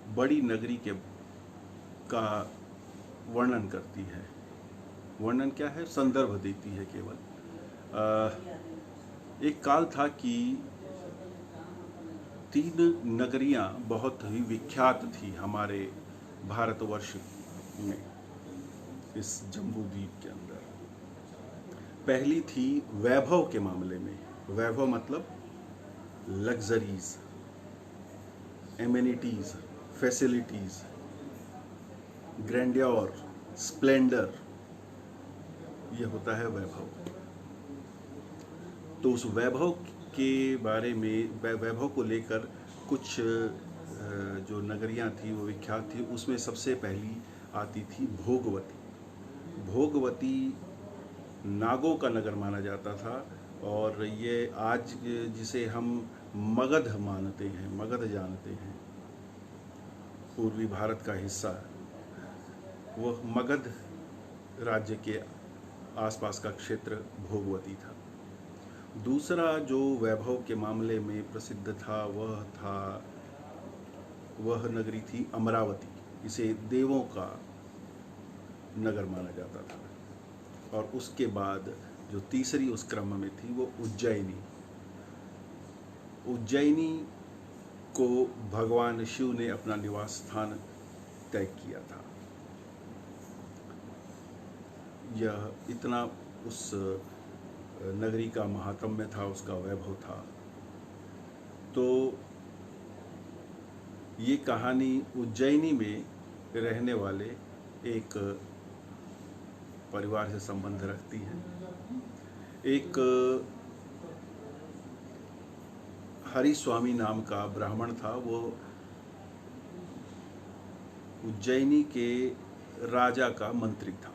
बड़ी नगरी के का वर्णन करती है। वर्णन क्या है? संदर्भ देती है केवल। एक काल था कि 3 नगरियां बहुत ही विख्यात थी हमारे भारतवर्ष में, इस जम्बू द्वीप के अंदर। पहली थी वैभव के मामले में। वैभव मतलब luxuries, amenities, facilities, grandeur, Splendor, ये होता है वैभव। तो उस वैभव के बारे में, वैभव को लेकर कुछ जो नगरियां थी वो विख्यात थी। उसमें सबसे पहली आती थी भोगवती। भोगवती नागों का नगर माना जाता था, और ये आज जिसे हम मगध मानते हैं, मगध जानते हैं, पूर्वी भारत का हिस्सा, वह मगध राज्य के आसपास का क्षेत्र भोगवती था। दूसरा जो वैभव के मामले में प्रसिद्ध था वह नगरी थी अमरावती। इसे देवों का नगर माना जाता था। और उसके बाद जो तीसरी उस क्रम में थी वो उज्जैनी। उज्जैनी को भगवान शिव ने अपना निवास स्थान तय किया था। यह इतना उस नगरी का महात्म्य था, उसका वैभव था। तो ये कहानी उज्जैनी में रहने वाले एक परिवार से संबंध रखती है। एक हरिस्वामी नाम का ब्राह्मण था। वो उज्जैनी के राजा का मंत्री था।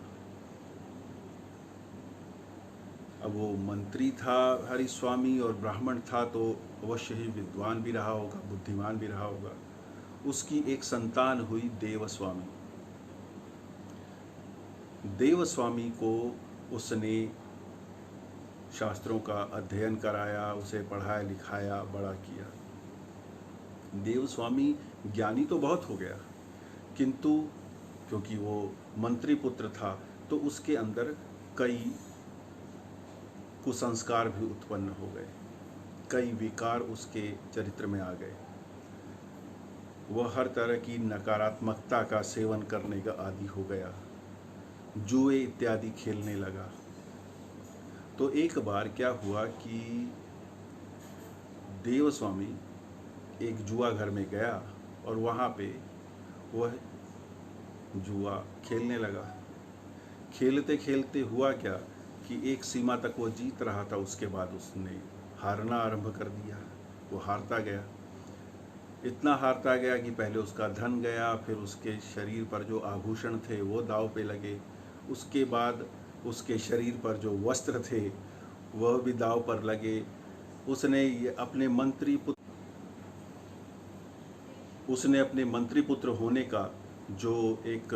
अब वो मंत्री था हरिस्वामी और ब्राह्मण था, तो अवश्य ही विद्वान भी रहा होगा, बुद्धिमान भी रहा होगा। उसकी एक संतान हुई देवस्वामी। देवस्वामी को उसने शास्त्रों का अध्ययन कराया, उसे पढ़ाया लिखाया, बड़ा किया। देवस्वामी ज्ञानी तो बहुत हो गया, किंतु क्योंकि वो मंत्री पुत्र था तो उसके अंदर कई कुसंस्कार भी उत्पन्न हो गए, कई विकार उसके चरित्र में आ गए। वह हर तरह की नकारात्मकता का सेवन करने का आदी हो गया, जुए इत्यादि खेलने लगा। तो एक बार क्या हुआ कि देवस्वामी एक जुआ घर में गया और वहाँ पे वह जुआ खेलने लगा। खेलते खेलते हुआ क्या कि एक सीमा तक वो जीत रहा था, उसके बाद उसने हारना आरंभ कर दिया। वो हारता गया, इतना हारता गया कि पहले उसका धन गया, फिर उसके शरीर पर जो आभूषण थे वो दांव पे लगे, उसके बाद उसके शरीर पर जो वस्त्र थे वह भी दांव पर लगे। उसने अपने मंत्री पुत्र होने का जो एक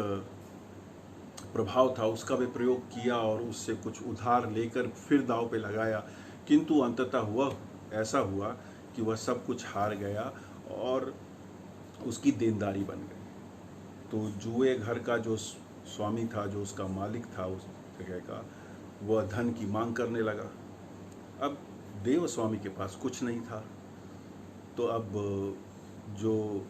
प्रभाव था उसका भी प्रयोग किया और उससे कुछ उधार लेकर फिर दांव पे लगाया। किंतु अंततः वह ऐसा हुआ कि वह सब कुछ हार गया और उसकी देनदारी बन गई। तो जुए घर का जो स्वामी था, जो उसका मालिक था उस जगह का, वह धन की मांग करने लगा। अब देवस्वामी के पास कुछ नहीं था, तो अब जो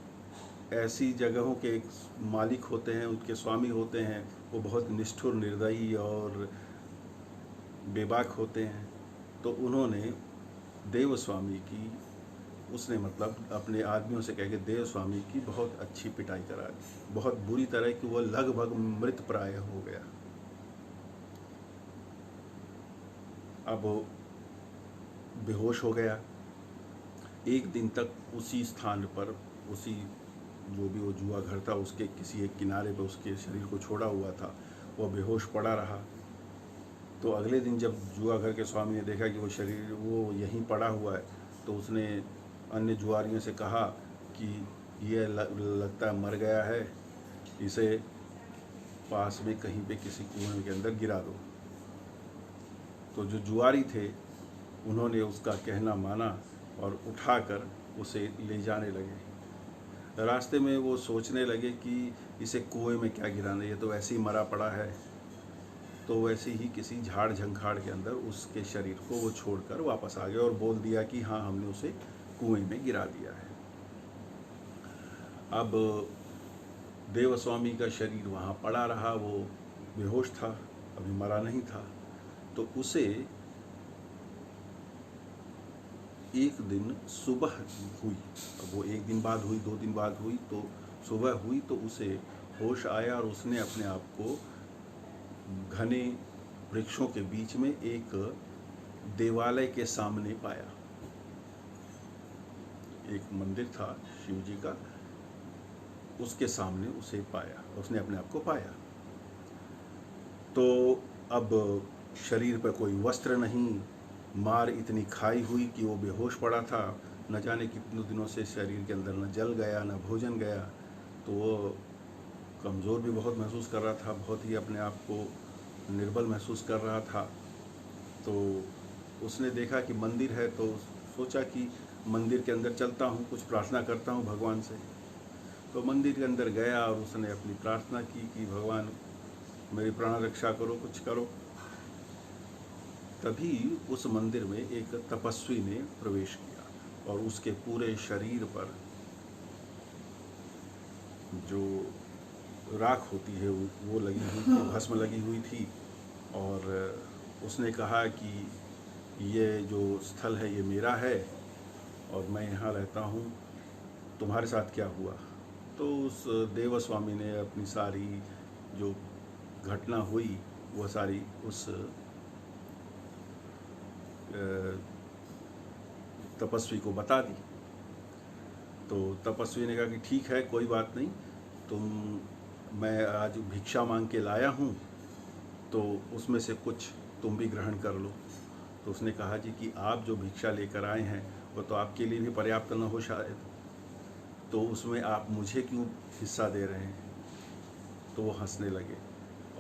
ऐसी जगहों के मालिक होते हैं, उनके स्वामी होते हैं, वो बहुत निष्ठुर, निर्दयी और बेबाक होते हैं। तो उन्होंने देवस्वामी की, उसने मतलब अपने आदमियों से कह के देवस्वामी की बहुत अच्छी पिटाई करा दी, बहुत बुरी तरह कि वो लगभग मृत प्राय हो गया। अब वो बेहोश हो गया। एक दिन तक उसी स्थान पर, उसी जो भी वो जुआ घर था उसके किसी एक किनारे पर उसके शरीर को छोड़ा हुआ था, वह बेहोश पड़ा रहा। तो अगले दिन जब जुआ घर के स्वामी ने देखा कि वो यहीं पड़ा हुआ है, तो उसने अन्य जुआरियों से कहा कि ये लगता है मर गया है, इसे पास में कहीं पे किसी कुएं के अंदर गिरा दो। तो जो जुआरी थे उन्होंने उसका कहना माना और उठाकर उसे ले जाने लगे। रास्ते में वो सोचने लगे कि इसे कुएं में क्या गिराना, ये तो वैसे ही मरा पड़ा है। तो वैसे ही किसी झाड़ झंखाड़ के अंदर उसके शरीर को वो छोड़कर वापस आ गए और बोल दिया कि हाँ, हमने उसे कुएं में गिरा दिया है। अब देवस्वामी का शरीर वहाँ पड़ा रहा, वो बेहोश था, अभी मरा नहीं था। तो उसे एक दिन सुबह हुई, अब वो एक दिन बाद हुई, 2 दिन बाद हुई, तो सुबह हुई तो उसे होश आया और उसने अपने आप को घने वृक्षों के बीच में एक देवालय के सामने पाया। एक मंदिर था शिव जी का, उसके सामने उसे पाया, उसने अपने आप को पाया। तो अब शरीर पर कोई वस्त्र नहीं, मार इतनी खाई हुई कि वो बेहोश पड़ा था, न जाने कितने दिनों से शरीर के अंदर न जल गया न भोजन गया। तो वो कमज़ोर भी बहुत महसूस कर रहा था, बहुत ही अपने आप को निर्बल महसूस कर रहा था। तो उसने देखा कि मंदिर है, तो सोचा कि मंदिर के अंदर चलता हूँ, कुछ प्रार्थना करता हूँ भगवान से। तो मंदिर के अंदर गया और उसने अपनी प्रार्थना की कि भगवान मेरी प्राण रक्षा करो, कुछ करो। तभी उस मंदिर में एक तपस्वी ने प्रवेश किया और उसके पूरे शरीर पर जो राख होती है वो लगी हुई थी, भस्म लगी हुई थी। और उसने कहा कि ये जो स्थल है ये मेरा है और मैं यहाँ रहता हूँ, तुम्हारे साथ क्या हुआ। तो उस देवस्वामी ने अपनी सारी जो घटना हुई वह सारी उस तपस्वी को बता दी। तो तपस्वी ने कहा कि ठीक है, कोई बात नहीं, मैं आज भिक्षा मांग के लाया हूँ, तो उसमें से कुछ तुम भी ग्रहण कर लो। तो उसने कहा जी कि आप जो भिक्षा लेकर आए हैं वो तो आपके लिए भी पर्याप्त न हो शायद, तो उसमें आप मुझे क्यों हिस्सा दे रहे हैं। तो वो हंसने लगे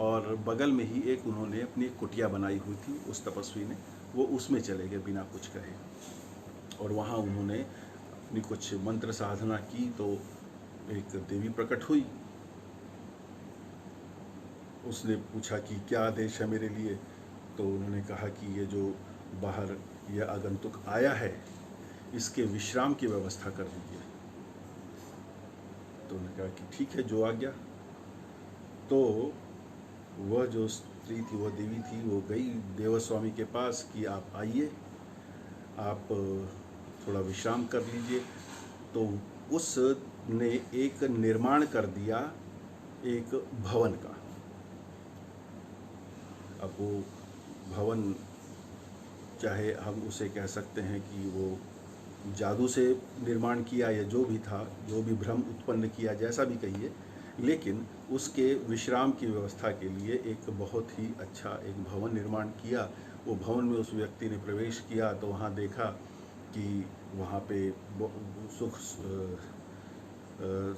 और बगल में ही एक उन्होंने अपनी कुटिया बनाई हुई थी उस तपस्वी ने, वो उसमें चले गए बिना कुछ कहे। और वहाँ उन्होंने अपनी कुछ मंत्र साधना की तो एक देवी प्रकट हुई। उसने पूछा कि क्या आदेश है मेरे लिए। तो उन्होंने कहा कि ये जो बाहर यह आगंतुक आया है इसके विश्राम की व्यवस्था कर दीजिए। तो उन्होंने कहा कि ठीक है, जो आज्ञा। तो वह जो स्त्री थी, वह देवी थी, वो गई देवस्वामी के पास कि आप आइए, आप थोड़ा विश्राम कर लीजिए। तो उसने एक निर्माण कर दिया एक भवन का। अब वो भवन, चाहे हम उसे कह सकते हैं कि वो जादू से निर्माण किया या जो भी था, जो भी भ्रम उत्पन्न किया, जैसा भी कहिए, लेकिन उसके विश्राम की व्यवस्था के लिए एक बहुत ही अच्छा एक भवन निर्माण किया। वो भवन में उस व्यक्ति ने प्रवेश किया तो वहाँ देखा कि वहाँ पे सुख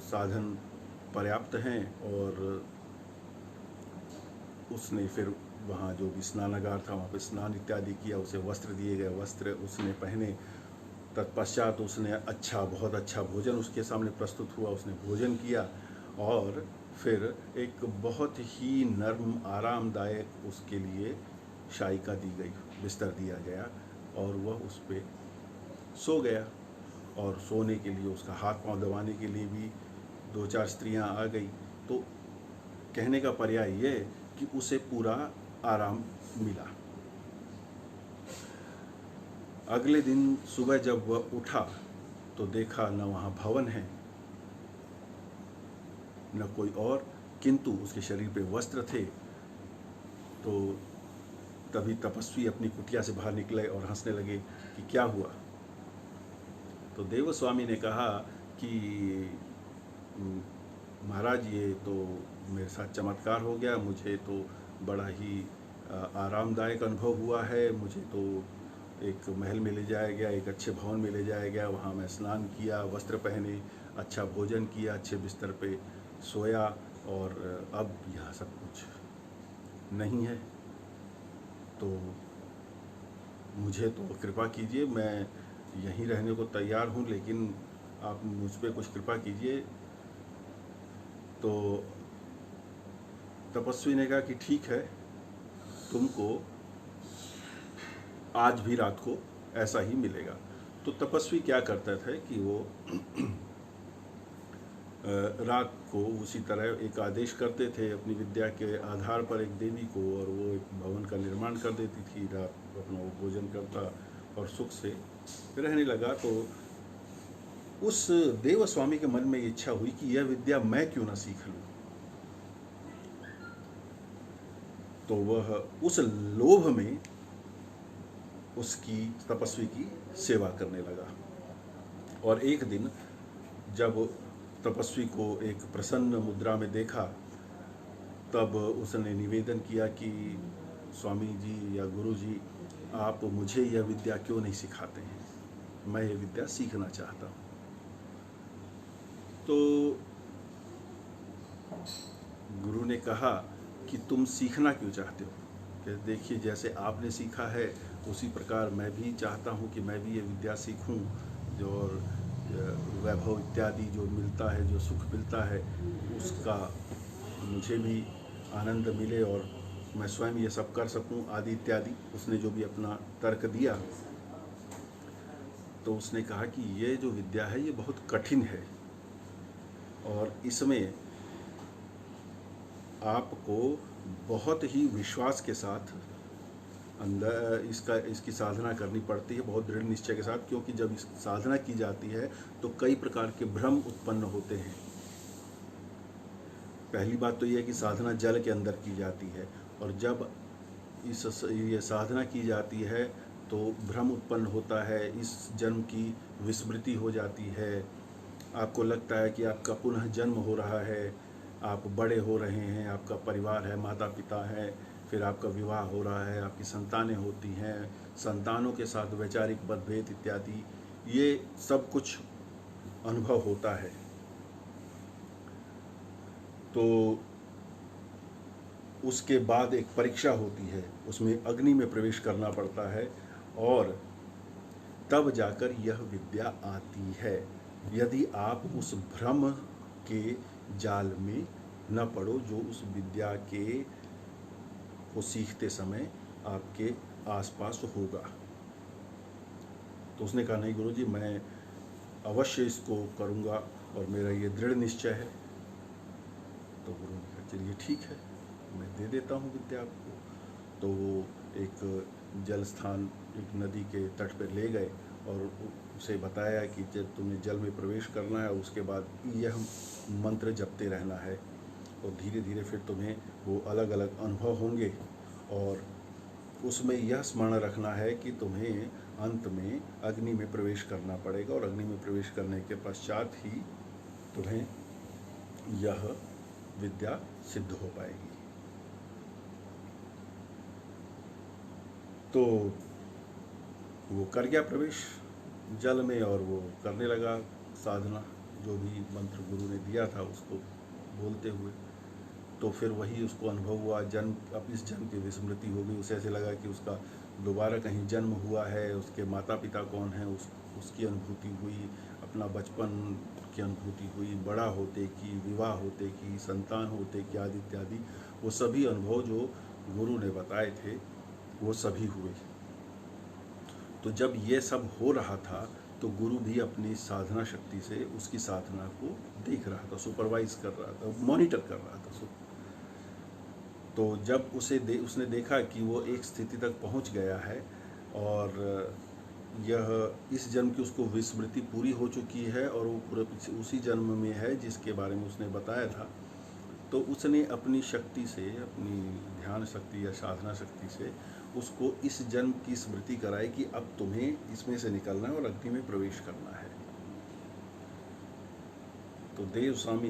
साधन पर्याप्त हैं। और उसने फिर वहाँ जो भी स्नानागार था वहाँ पे स्नान इत्यादि किया, उसे वस्त्र दिए गए, वस्त्र उसने पहने। तत्पश्चात उसने बहुत अच्छा भोजन उसके सामने प्रस्तुत हुआ, उसने भोजन किया और फिर एक बहुत ही नर्म आरामदायक उसके लिए शायिका दी गई, बिस्तर दिया गया और वह उस पर सो गया। और सोने के लिए उसका हाथ पांव दबाने के लिए भी 2-4 स्त्रियां आ गई। तो कहने का पर्याय ये कि उसे पूरा आराम मिला। अगले दिन सुबह जब वह उठा तो देखा न वहाँ भवन है न कोई और, किंतु उसके शरीर पे वस्त्र थे। तो तभी तपस्वी अपनी कुटिया से बाहर निकले और हंसने लगे कि क्या हुआ। तो देवस्वामी ने कहा कि महाराज, ये तो मेरे साथ चमत्कार हो गया, मुझे तो बड़ा ही आरामदायक अनुभव हुआ है। मुझे तो एक महल में ले जाया गया, एक अच्छे भवन में ले जाया गया, वहाँ मैं स्नान किया, वस्त्र पहने, अच्छा भोजन किया, अच्छे बिस्तर पे सोया और अब यहाँ सब कुछ नहीं है। तो मुझे तो कृपा कीजिए, मैं यहीं रहने को तैयार हूँ, लेकिन आप मुझ पर कुछ कृपा कीजिए। तो तपस्वी ने कहा कि ठीक है, तुमको आज भी रात को ऐसा ही मिलेगा। तो तपस्वी क्या करता था कि वो रात को उसी तरह एक आदेश करते थे अपनी विद्या के आधार पर एक देवी को, और वो एक भवन का निर्माण कर देती थी। रात को अपना वो भोजन करता और सुख से रहने लगा। तो उस देव स्वामी के मन में इच्छा हुई कि यह विद्या मैं क्यों ना सीख लूं। तो वह उस लोभ में उसकी तपस्वी की सेवा करने लगा। और एक दिन जब तपस्वी को एक प्रसन्न मुद्रा में देखा, तब उसने निवेदन किया कि स्वामी जी या गुरु जी, आप मुझे यह विद्या क्यों नहीं सिखाते हैं, मैं यह विद्या सीखना चाहता हूँ। तो गुरु ने कहा कि तुम सीखना क्यों चाहते हो? कि देखिए, जैसे आपने सीखा है उसी प्रकार मैं भी चाहता हूँ कि मैं भी ये विद्या सीखूँ, जो वैभव इत्यादि जो मिलता है, जो सुख मिलता है, उसका मुझे भी आनंद मिले और मैं स्वयं ये सब कर सकूं, आदि इत्यादि। उसने जो भी अपना तर्क दिया, तो उसने कहा कि ये जो विद्या है ये बहुत कठिन है और इसमें आपको बहुत ही विश्वास के साथ अंदर इसकी साधना करनी पड़ती है, बहुत दृढ़ निश्चय के साथ। क्योंकि जब इस साधना की जाती है तो कई प्रकार के भ्रम उत्पन्न होते हैं। पहली बात तो यह है कि साधना जल के अंदर की जाती है, और जब ये साधना की जाती है तो भ्रम उत्पन्न होता है, इस जन्म की विस्मृति हो जाती है। आपको लगता है कि आपका पुनः जन्म हो रहा है, आप बड़े हो रहे हैं, आपका परिवार है, माता पिता है, फिर आपका विवाह हो रहा है, आपकी संतानें होती हैं, संतानों के साथ वैचारिक मतभेद इत्यादि, ये सब कुछ अनुभव होता है। तो उसके बाद एक परीक्षा होती है, उसमें अग्नि में प्रवेश करना पड़ता है और तब जाकर यह विद्या आती है। यदि आप उस भ्रम के जाल में न पड़ो जो उस विद्या को सीखते समय आपके आसपास होगा। तो उसने कहा, नहीं गुरुजी, मैं अवश्य इसको करूँगा और मेरा ये दृढ़ निश्चय है। तो गुरु ने कहा, चलिए ठीक है, मैं दे देता हूँ विद्या आपको। तो वो एक जल स्थान, एक नदी के तट पर ले गए और उसे बताया कि जब तुम्हें जल में प्रवेश करना है, उसके बाद यह मंत्र जपते रहना है और धीरे धीरे फिर तुम्हें वो अलग अलग अनुभव होंगे। और उसमें यह स्मरण रखना है कि तुम्हें अंत में अग्नि में प्रवेश करना पड़ेगा और अग्नि में प्रवेश करने के पश्चात ही तुम्हें यह विद्या सिद्ध हो पाएगी। तो वो कर गया प्रवेश जल में और वो करने लगा साधना, जो भी मंत्र गुरु ने दिया था उसको बोलते हुए। तो फिर वही उसको अनुभव हुआ, जन्म, अब इस जन्म की विस्मृति हो गई। उसे ऐसे लगा कि उसका दोबारा कहीं जन्म हुआ है, उसके माता पिता कौन हैं उसकी अनुभूति हुई, अपना बचपन की अनुभूति हुई, बड़ा होते की, विवाह होते की, संतान होते की, आदि इत्यादि। वो सभी अनुभव जो गुरु ने बताए थे वो सभी हुए। तो जब ये सब हो रहा था तो गुरु भी अपनी साधना शक्ति से उसकी साधना को देख रहा था, सुपरवाइज कर रहा था, मॉनिटर कर रहा था। तो जब उसने देखा कि वो एक स्थिति तक पहुंच गया है और यह इस जन्म की उसको विस्मृति पूरी हो चुकी है और वो पूरे उसी जन्म में है जिसके बारे में उसने बताया था, तो उसने अपनी शक्ति से, अपनी ध्यान शक्ति या साधना शक्ति से उसको इस जन्म की स्मृति कराई कि अब तुम्हें इसमें से निकलना है और अग्नि में प्रवेश करना है। तो देव स्वामी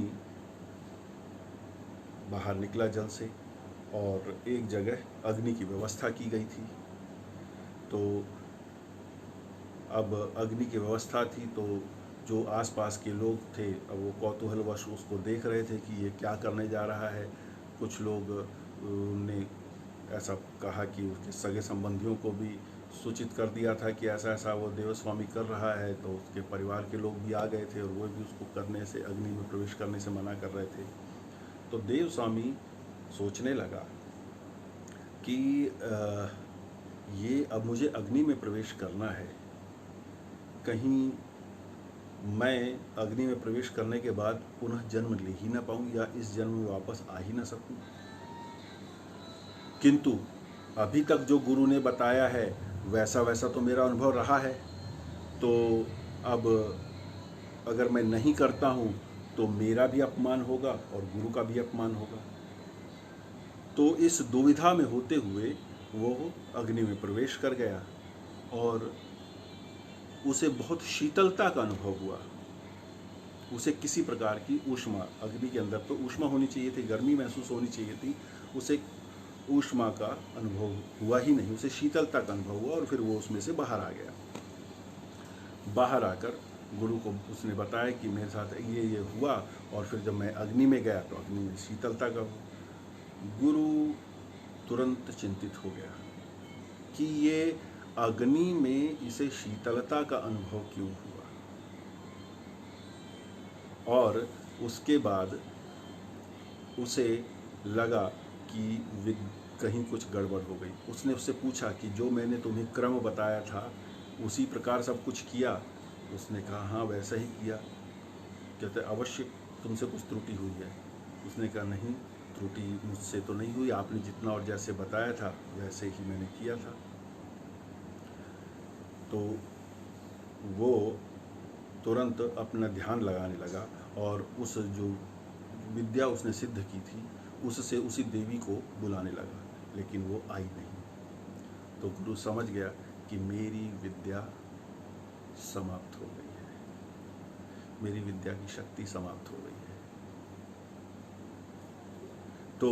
बाहर निकला जल से और एक जगह अग्नि की व्यवस्था की गई थी। तो अब अग्नि की व्यवस्था थी तो जो आसपास के लोग थे, अब वो कौतूहलवश उसको देख रहे थे कि ये क्या करने जा रहा है। कुछ लोग ने ऐसा कहा कि उसके सगे संबंधियों को भी सूचित कर दिया था कि ऐसा ऐसा वो देवस्वामी कर रहा है, तो उसके परिवार के लोग भी आ गए थे और वो भी उसको करने से, अग्नि में प्रवेश करने से मना कर रहे थे। तो देवस्वामी सोचने लगा कि ये अब मुझे अग्नि में प्रवेश करना है, कहीं मैं अग्नि में प्रवेश करने के बाद पुनः जन्म ले ही ना पाऊँ या इस जन्म में वापस आ ही ना सकूँ। किंतु अभी तक जो गुरु ने बताया है वैसा वैसा तो मेरा अनुभव रहा है, तो अब अगर मैं नहीं करता हूँ तो मेरा भी अपमान होगा और गुरु का भी अपमान होगा। तो इस दुविधा में होते हुए वो अग्नि में प्रवेश कर गया और उसे बहुत शीतलता का अनुभव हुआ। उसे किसी प्रकार की ऊष्मा, अग्नि के अंदर तो ऊष्मा होनी चाहिए थी, गर्मी महसूस होनी चाहिए थी, उसे ऊष्मा का अनुभव हुआ ही नहीं, उसे शीतलता का अनुभव हुआ और फिर वो उसमें से बाहर आ गया। बाहर आकर गुरु को उसने बताया कि मेरे साथ ये हुआ, और फिर जब मैं अग्नि में गया तो अग्नि में शीतलता का हुआ। गुरु तुरंत चिंतित हो गया कि ये अग्नि में इसे शीतलता का अनुभव क्यों हुआ, और उसके बाद उसे लगा कि कहीं कुछ गड़बड़ हो गई। उसने उससे पूछा कि जो मैंने तुम्हें क्रम बताया था उसी प्रकार सब कुछ किया? उसने कहा हाँ वैसा ही किया। कहते अवश्य तुमसे कुछ त्रुटि हुई है। उसने कहा नहीं, त्रुटि मुझसे तो नहीं हुई, आपने जितना और जैसे बताया था वैसे ही मैंने किया था। तो वो तुरंत अपना ध्यान लगाने लगा और उस जो विद्या उसने सिद्ध की थी उससे उसी देवी को बुलाने लगा, लेकिन वो आई नहीं। तो गुरु समझ गया कि मेरी विद्या समाप्त हो गई है, मेरी विद्या की शक्ति समाप्त हो गई है। तो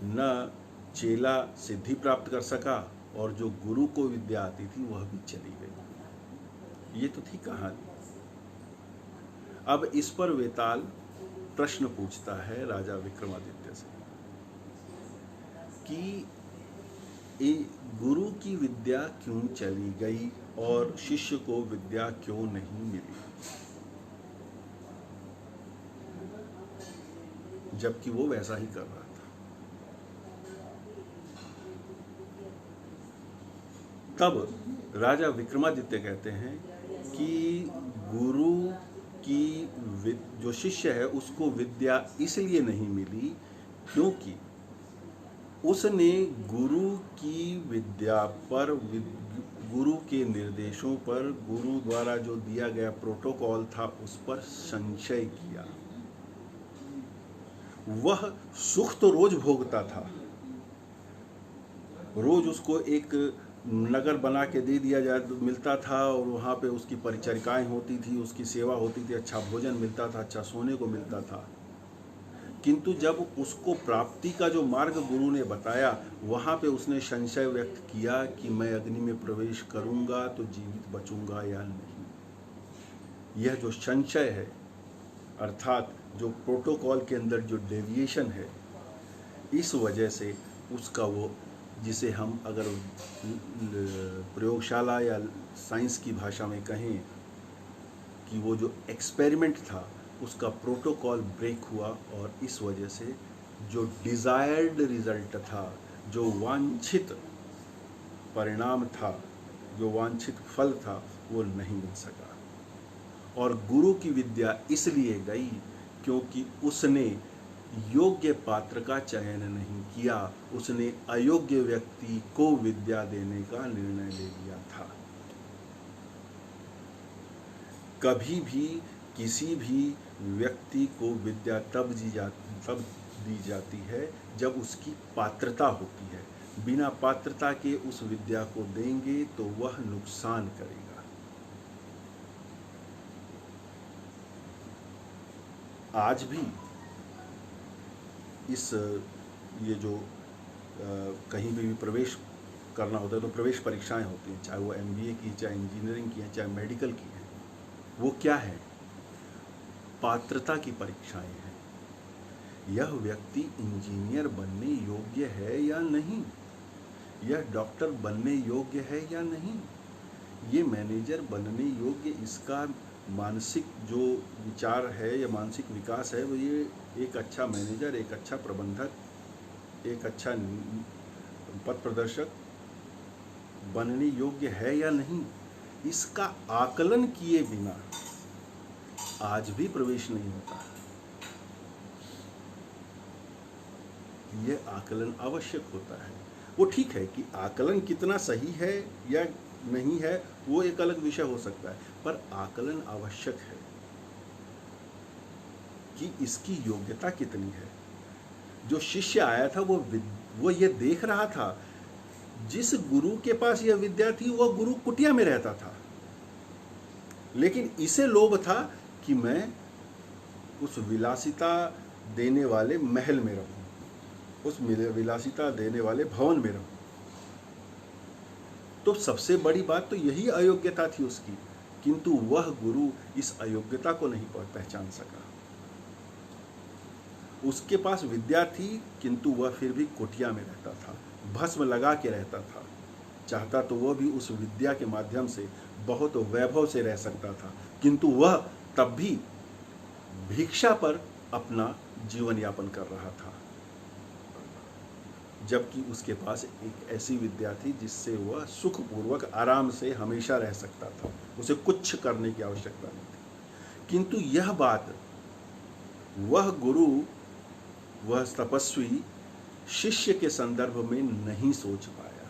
न चेला सिद्धि प्राप्त कर सका और जो गुरु को विद्या आती थी वह भी चली गई। ये तो थी कहानी। अब इस पर वेताल प्रश्न पूछता है राजा विक्रमादित्य से कि गुरु की विद्या क्यों चली गई और शिष्य को विद्या क्यों नहीं मिली, जबकि वो वैसा ही कर रहा था। तब राजा विक्रमादित्य कहते हैं कि गुरु की जो शिष्य है उसको विद्या इसलिए नहीं मिली क्योंकि उसने गुरु की विद्या पर, गुरु के निर्देशों पर, गुरु द्वारा जो दिया गया प्रोटोकॉल था उस पर संशय किया। वह सुख तो रोज भोगता था, रोज उसको एक नगर बना के दे दिया जाए मिलता था और वहाँ पे उसकी परिचरिकाएं होती थी, उसकी सेवा होती थी, अच्छा भोजन मिलता था, अच्छा सोने को मिलता था। किंतु जब उसको प्राप्ति का जो मार्ग गुरु ने बताया वहाँ पे उसने संशय व्यक्त किया कि मैं अग्नि में प्रवेश करूँगा तो जीवित बचूंगा या नहीं। यह जो संशय है, अर्थात जो प्रोटोकॉल के अंदर जो डेविएशन है, इस वजह से उसका वो, जिसे हम अगर प्रयोगशाला या साइंस की भाषा में कहें कि वो जो एक्सपेरिमेंट था उसका प्रोटोकॉल ब्रेक हुआ और इस वजह से जो डिज़ायर्ड रिजल्ट था, जो वांछित परिणाम था, जो वांछित फल था, वो नहीं मिल सका। और गुरु की विद्या इसलिए गई क्योंकि उसने योग्य पात्र का चयन नहीं किया, उसने अयोग्य व्यक्ति को विद्या देने का निर्णय ले लिया था। कभी भी किसी भी व्यक्ति को विद्या तब दी जाती है जब उसकी पात्रता होती है। बिना पात्रता के उस विद्या को देंगे तो वह नुकसान करेगा। आज भी ये जो कहीं भी प्रवेश करना होता है तो प्रवेश परीक्षाएं होती हैं, चाहे वो MBA की, चाहे इंजीनियरिंग की है, चाहे मेडिकल की है। वो क्या है? पात्रता की परीक्षाएं हैं। यह व्यक्ति इंजीनियर बनने योग्य है या नहीं, यह डॉक्टर बनने योग्य है या नहीं, ये मैनेजर बनने योग्य, इसका मानसिक जो विचार है या मानसिक विकास है वो ये एक अच्छा मैनेजर, एक अच्छा प्रबंधक, एक अच्छा पथ प्रदर्शक बनने योग्य है या नहीं, इसका आकलन किए बिना आज भी प्रवेश नहीं होता। यह आकलन आवश्यक होता है। वो ठीक है कि आकलन कितना सही है या नहीं है वो एक अलग विषय हो सकता है, पर आकलन आवश्यक है कि इसकी योग्यता कितनी है। जो शिष्य आया था वो ये देख रहा था, जिस गुरु के पास यह विद्या थी वह गुरु कुटिया में रहता था, लेकिन इसे लोभ था कि मैं उस विलासिता देने वाले महल में रहूं, उस विलासिता देने वाले भवन में रहूं। तो सबसे बड़ी बात तो यही अयोग्यता थी उसकी, किंतु वह गुरु इस अयोग्यता को नहीं पहचान सका। उसके पास विद्या थी किंतु वह फिर भी कुटिया में रहता था, भस्म लगा के रहता था। चाहता तो वह भी उस विद्या के माध्यम से बहुत वैभव से रह सकता था, किंतु वह तब भी भिक्षा पर अपना जीवन यापन कर रहा था, जबकि उसके पास एक ऐसी विद्या थी जिससे वह सुखपूर्वक आराम से हमेशा रह सकता था, उसे कुछ करने की आवश्यकता नहीं थी। किंतु यह बात वह गुरु, वह तपस्वी शिष्य के संदर्भ में नहीं सोच पाया।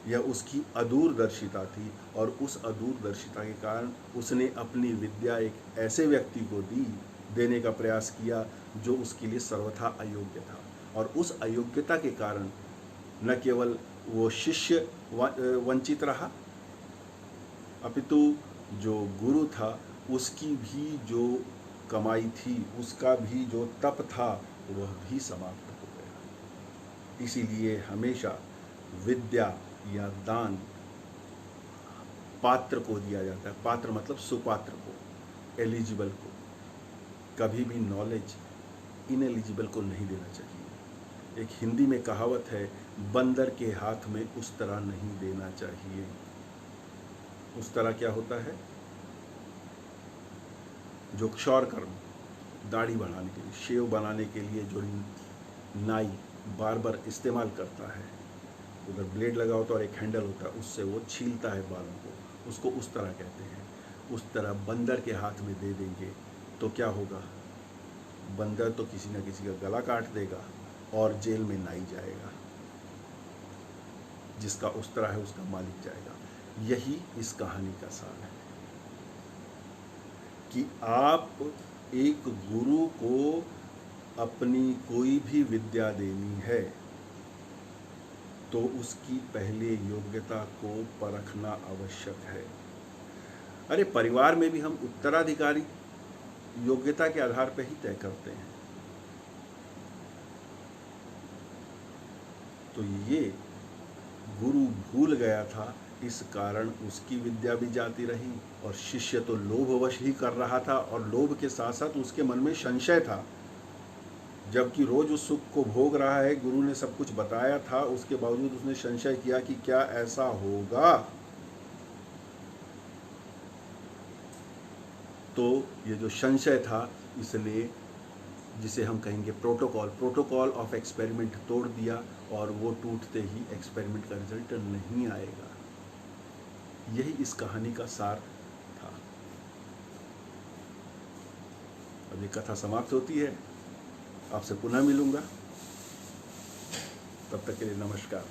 यह उसकी अदूरदर्शिता थी, और उस अदूरदर्शिता के कारण उसने अपनी विद्या एक ऐसे व्यक्ति को देने का प्रयास किया जो उसके लिए सर्वथा अयोग्य था। और उस अयोग्यता के कारण न केवल वो शिष्य वंचित रहा, अपितु जो गुरु था उसकी भी जो कमाई थी, उसका भी जो तप था, वह भी समाप्त हो गया। इसीलिए हमेशा विद्या या दान पात्र को दिया जाता है। पात्र मतलब सुपात्र को, एलिजिबल को। कभी भी नॉलेज इनएलिजिबल को नहीं देना चाहिए। एक हिंदी में कहावत है, बंदर के हाथ में उस तरह नहीं देना चाहिए। उस तरह क्या होता है? जो क्षौर कर्म, दाढ़ी बढ़ाने के लिए, शेव बनाने के लिए जो नाई बार इस्तेमाल करता है, उधर ब्लेड लगा होता है और एक हैंडल होता है, उससे वो छीलता है बालों को, उसको उस तरह कहते हैं। उस तरह बंदर के हाथ में दे देंगे तो क्या होगा? बंदर तो किसी न किसी का गला काट देगा और जेल में नाई जाएगा। जिसका उस तरह है उसका मालिक जाएगा। यही इस कहानी का सार है कि आप एक गुरु को अपनी कोई भी विद्या देनी है तो उसकी पहले योग्यता को परखना आवश्यक है। अरे परिवार में भी हम उत्तराधिकारी योग्यता के आधार पर ही तय करते हैं। तो ये गुरु भूल गया था, इस कारण उसकी विद्या भी जाती रही और शिष्य तो लोभवश ही कर रहा था, और लोभ के साथ साथ उसके मन में संशय था। जबकि रोज उस सुख को भोग रहा है, गुरु ने सब कुछ बताया था, उसके बावजूद उसने संशय किया कि क्या ऐसा होगा। तो ये जो संशय था, इसने जिसे हम कहेंगे प्रोटोकॉल ऑफ एक्सपेरिमेंट तोड़ दिया, और वो टूटते ही एक्सपेरिमेंट का रिजल्ट नहीं आएगा। यही इस कहानी का सार था। अब ये कथा समाप्त होती है, आपसे पुनः मिलूंगा। तब तक के लिए नमस्कार।